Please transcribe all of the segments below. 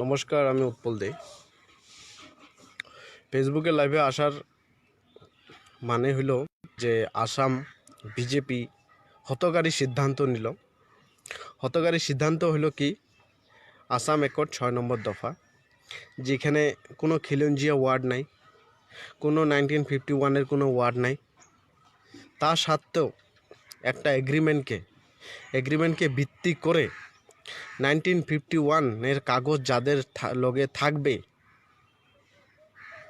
নমস্কার, আমি উৎপল দে। ফেসবুকে লাইভে আসার মানে হলো যে আসাম বিজেপি হতকারী সিদ্ধান্ত নিল। হতকারী সিদ্ধান্ত হলো কি, আসাম অ্যাকর্ড 6 নম্বর দফা, যেখানে কোনো খিলঞ্জিয়া ওয়ার্ড নাই, কোনো 1951-এর কোনো ওয়ার্ড নাই। তা সত্ত্বেও একটা এগ্রিমেন্টকে ভিত্তি করে 1951-এর কাগজ যাদের লগে থাকবে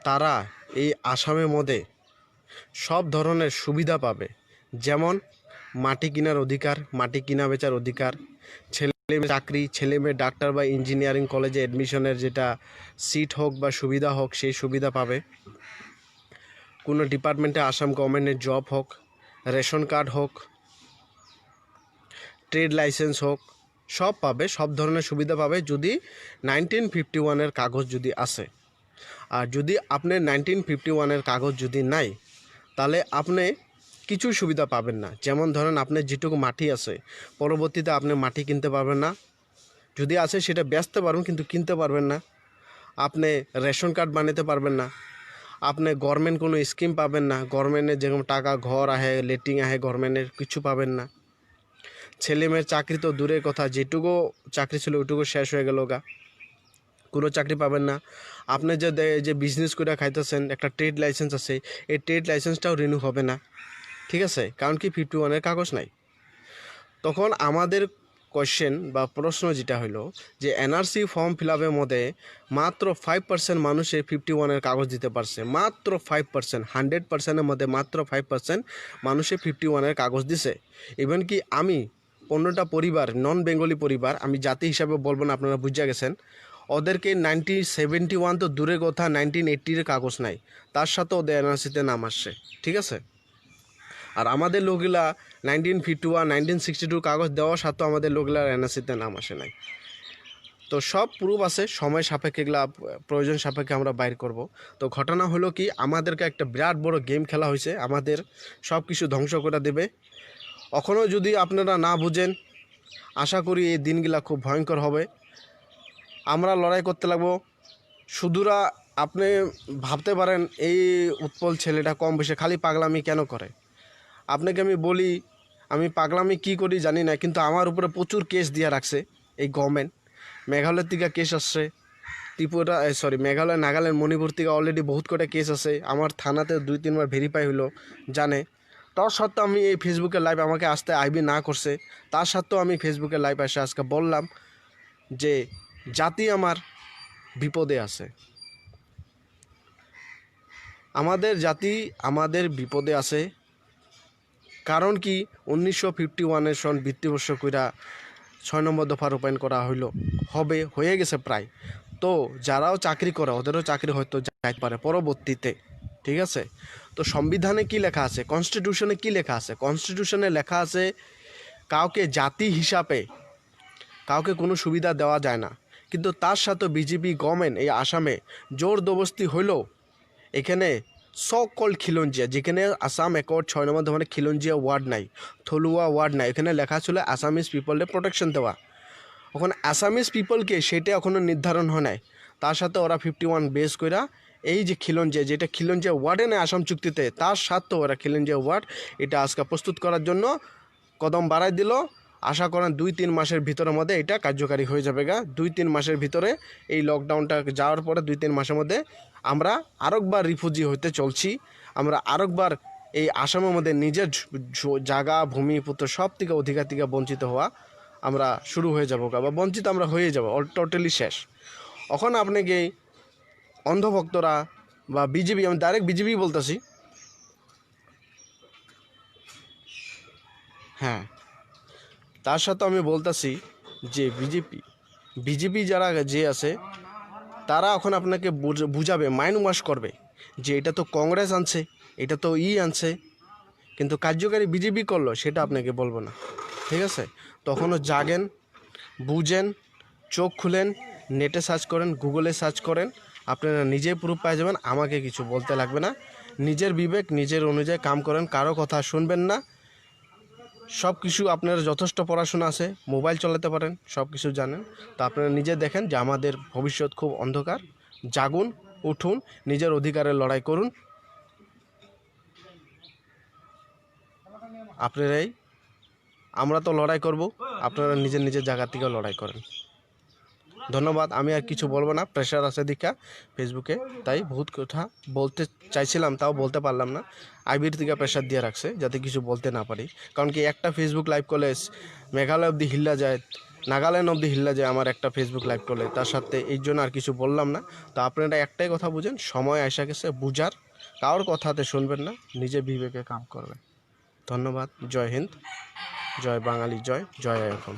তারা এই আসামের মধ্যে সব ধরনের সুবিধা পাবে। যেমন মাটি কেনার অধিকার, মাটি কিনা বেচার অধিকার, ছেলে মেয়ে চাকরি, ছেলে মেয়ে ডাক্তার বা ইঞ্জিনিয়ারিং কলেজে অ্যাডমিশনের যেটা সিট হোক বা সুবিধা হোক সেই সুবিধা পাবে। কোনো ডিপার্টমেন্টে আসাম গভর্নমেন্টের জব হোক, রেশন কার্ড হোক, ট্রেড লাইসেন্স হোক, সব পাবে, সব ধরনের সুবিধা পাবে যদি 1951-এর কাগজ যদি আসে। আর যদি আপনার 1951-এর কাগজ যদি নাই, তাহলে আপনি কিছু সুবিধা পাবেন না। যেমন ধরেন আপনার যেটুকু মাটি আছে, পরবর্তীতে আপনি মাটি কিনতে পারবেন না। যদি আছে সেটা বেচতে পারবেন কিন্তু কিনতে পারবেন না। আপনি রেশন কার্ড বানাতে পারবেন না। আপনি গভর্নমেন্ট কোনো স্কিম পাবেন না। গভর্নমেন্টের যেরকম টাকা, ঘর আহে, লেট্রিন আহে, গভর্নমেন্টের কিছু পাবেন না। ছেলে মেয়ের চাকরি তো দূরের কথা, যেটুকু চাকরি ছিল ওইটুকু শেষ হয়ে গেল গা, কোনো চাকরি পাবেন না। আপনি যে বিজনেস করে খাইতেছেন, একটা ট্রেড লাইসেন্স আছে, এই ট্রেড লাইসেন্সটাও রিনিউ হবে না। ঠিক আছে, কারণ কি 51-এর কাগজ নাই। তখন আমাদের কোয়েশ্চেন বা প্রশ্ন যেটা হলো যে এনআরসি ফর্ম ফিল আপের মধ্যে মাত্র 5% মানুষে 51-এর কাগজ দিতে পারছে। মাত্র 5%, 100%-এর মধ্যে মাত্র 5% মানুষে 51-এর কাগজ দিছে। ইভেন কি আমি 15টা পরিবার, নন বেঙ্গলি পরিবার, আমি জাতি হিসাবে বলবো না, আপনারা বুঝে গেছেন, ওদেরকে 1971 তো দূরের কথা, 1980-এর কাগজ নাই, তার সাথে ওদের এনআরসিতে নাম আসছে। ঠিক আছে, আর আমাদের লোকগুলা 1951, 1962 কাগজ দেওয়া সত্ত্বেও আমাদের লোকগুলার এনআরসিতে নাম আসে নাই। তো সব প্রুফ আছে, সময় সাপেক্ষে এগুলা প্রয়োজন সাপেক্ষে আমরা বাইর করব। তো ঘটনা হলো কি, আমাদেরকে একটা বিরাট বড় গেম খেলা হয়েছে, আমাদের সব কিছু ধ্বংস করে দেবে। এখনও যদি আপনারা না বুঝেন, আশা করি এই দিনগুলা খুব ভয়ঙ্কর হবে। আমরা লড়াই করতে লাগবো। শুধুরা আপনি ভাবতে পারেন এই উৎপল ছেলেটা কম বয়সে খালি পাগলামি কেন করে। আপনাকে আমি বলি, আমি পাগলামি কি করি জানি না, কিন্তু আমার উপরে প্রচুর কেস দিয়ে রাখছে এই গভর্নমেন্ট। মেঘালয়ের থেকে কেস আসছে, মেঘালয়, নাগাল্যান্ড, মণিপুর থেকে অলরেডি বহুত কটা কেস আছে। আমার থানাতে 2-3 বার ভেরিফাই হলো, জানে। তার সত্ত্বেও আমি এই ফেসবুকে লাইভ আমাকে আসতে আইবি না করছে, তার সত্ত্বেও আমি ফেসবুকে লাইভ এসে আজকে বললাম যে জাতি আমার বিপদে আছে, আমাদের জাতি আমাদের বিপদে আছে। কারণ কি, 1951-এর সন ভিত্তিবর্ষ কইরা 6 নম্বর দফা রূপায়ণ করা হয়ে গেছে প্রায়। তো যারাও চাকরি করে ওদেরও চাকরি হয়তো যাইতে পারে পরবর্তীতে। ঠিক আছে, তো সংবিধানে কি লেখা আছে, কনস্টিটিউশনে কি লেখা আছে? কনস্টিটিউশনে লেখা আছে কাউকে জাতি হিসাবে কাউকে কোনো সুবিধা দেওয়া যায় না। কিন্তু তার সাথে বিজেপি গভর্নমেন্ট এই আসামে জোর জবরদস্তি হইল, এখানে সকল খিলঞ্জিয়া, যেখানে আসাম অ্যাকর্ড 6 নম্বর দফায় খিলঞ্জিয়া ওয়ার্ড নাই, থলুয়া ওয়ার্ড নাই, এখানে লেখা ছিল আসামিজ পিপলের প্রোটেকশন দেওয়া। এখন আসামিজ পিপলকে সেটা এখনও নির্ধারণ হয় নাই। তার সাথে ওরা 51 বেস কইরা এই যে খিলঞ্জিয়া, যেটা খিলঞ্জিয়া ওয়ার্ডে নেই আসাম চুক্তিতে, তার সাথেও ওরা খিলঞ্জিয়া ওয়ার্ড এটা আজকে প্রস্তুত করার জন্য কদম বাড়াই দিল। আশা করেন 2-3 মাসের ভিতরের মধ্যে এটা কার্যকারী হয়ে যাবে গা। 2-3 মাসের ভিতরে এই লকডাউনটা যাওয়ার পরে 2-3 মাসের মধ্যে আমরা আরেকবার রিফিউজি হতে চলছি। আমরা আরেকবার এই আসামের মধ্যে নিজের জায়গা, ভূমিপুত্র সব থেকে অধিকার থেকে বঞ্চিত হওয়া আমরা শুরু হয়ে যাবো বা বঞ্চিত আমরা হয়ে যাবো, টোটালি শেষ। এখন আপনাকে অন্ধভক্তরা বা বিজেপি, আমি ডাইরেক্ট বিজেপি বলতেছি, হ্যাঁ, তার সাথে আমি বলতেছি যে বিজেপি যারা যে আছে তারা এখন আপনাকে বুঝাবে, মাইন্ড ওয়াশ করবে যে এটা তো কংগ্রেস আনছে, এটা তো আনছে, কিন্তু কার্যকারী বিজেপি করলো সেটা আপনাকে বলবো না। ঠিক আছে, তখনও জাগেন, বুঝেন, চোখ খুলেন, নেটে সার্চ করেন, গুগলে সার্চ করেন, আপনারা নিজেই প্রুফ পাই যাবেন। আমাকে কিছু বলতে লাগবে না। নিজের বিবেক নিজের অনুযায়ী কাম করেন, কারো কথা শুনবেন না। সব কিছু আপনারা যথেষ্ট পড়াশোনা আছে, মোবাইল চালাতে পারেন, সব কিছু জানেন। তো আপনারা নিজে দেখেন যে আমাদের ভবিষ্যৎ খুব অন্ধকার। জাগুন, উঠুন, নিজের অধিকারের লড়াই করুন। আপনারাই, আমরা তো লড়াই করব, আপনারা নিজের নিজের জায়গা থেকে লড়াই করেন। ধন্যবাদ। আমি আর কিছু বলবো না, প্রেশার আছে দীক্ষা ফেসবুকে, তাই বহুত কথা বলতে চাইছিলাম, তাও বলতে পারলাম না। আইবির থেকে প্রেশার দিয়ে রাখছে যাতে কিছু বলতে না পারি, কারণ কি একটা ফেসবুক লাইভ করলে মেঘালয় অবধি হিল্লা যায়, নাগাল্যান্ড অবধি হিল্লা যায় আমার একটা ফেসবুক লাইভ করলে। তার সাথে এই জন্য আর কিছু বললাম না। তো আপনারা একটাই কথা বুঝেন, সময় আসা গেছে বুঝার, কারোর কথাতে শুনবেন না, নিজে বিবেকে কাম করবেন। ধন্যবাদ। জয় হিন্দ, জয় বাঙালি, জয় জয় এখন।